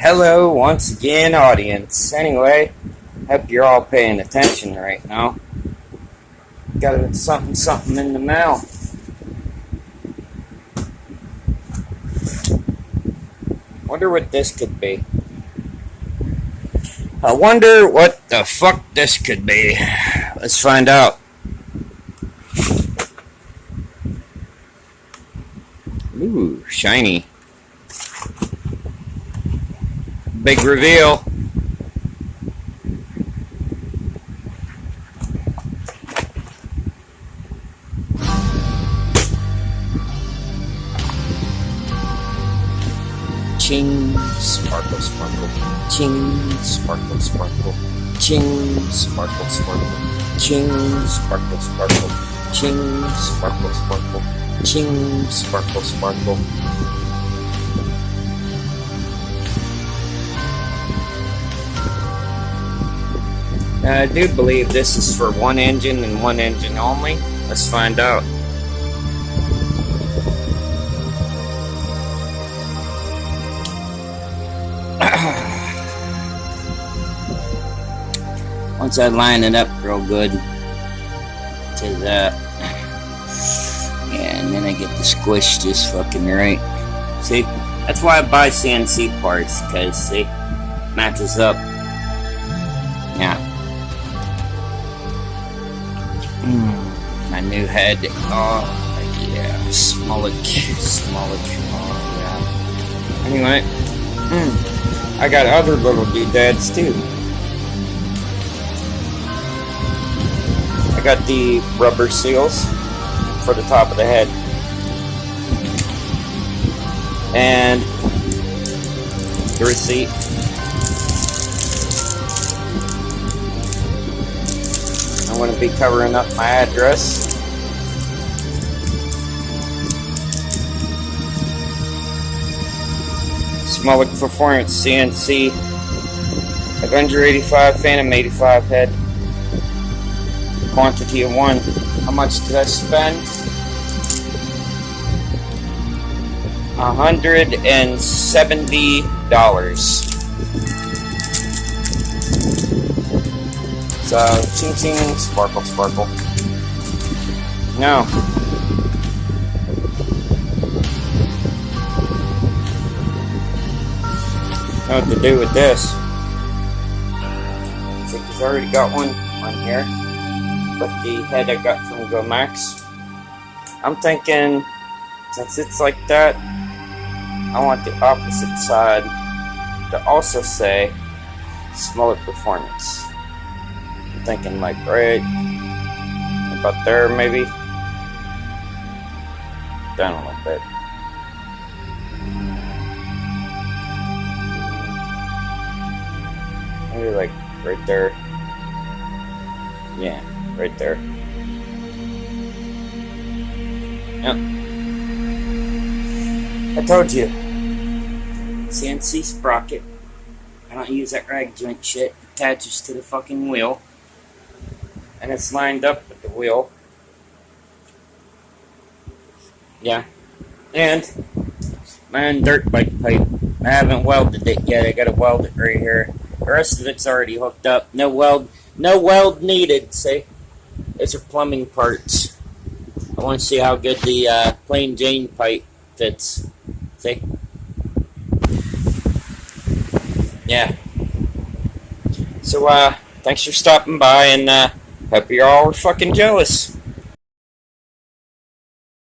Hello once again, audience. Anyway, hope you're all paying attention right now. Got something in the mail. Wonder what this could be. I wonder what the fuck this could be. Let's find out. Ooh, shiny. Big reveal. Ching, sparkle, sparkle. Ching, sparkle, sparkle. Ching, sparkle, sparkle. Ching, sparkle, sparkle. Ching, sparkle, sparkle. Ching, sparkle, sparkle. I do believe this is for one engine and one engine only. Let's find out. Once I line it up real good to that, yeah, and then I get to squish this fucking right. See, that's why I buy CNC parts, because see, matches up. Yeah. My new head. Oh yeah, smolik. Oh yeah. Anyway, I got other little doodads too. I got the rubber seals for the top of the head, and the receipt. I'm going to be covering up my address. Smolik Performance CNC Avenger 85 Phantom 85 head. Quantity of 1. How much did I spend? $170. So, ching ching, sparkle, sparkle. No. Know what to do with this. See, he's already got one on here. But the head I got from GoMax. I'm thinking, since it's like that, I want the opposite side to also say Smolik Performance. I'm thinking like right about there, maybe down a little bit. Maybe like right there. Yeah, right there. Yep. I told you. CNC sprocket. I don't use that rag joint shit. It attaches to the fucking wheel. And it's lined up with the wheel. Yeah. And my own dirt bike pipe. I haven't welded it yet. I gotta weld it right here. The rest of it's already hooked up. No weld needed. See? These are plumbing parts. I want to see how good the plain Jane pipe fits. See? Yeah. So, thanks for stopping by, and hope you're all fucking jealous.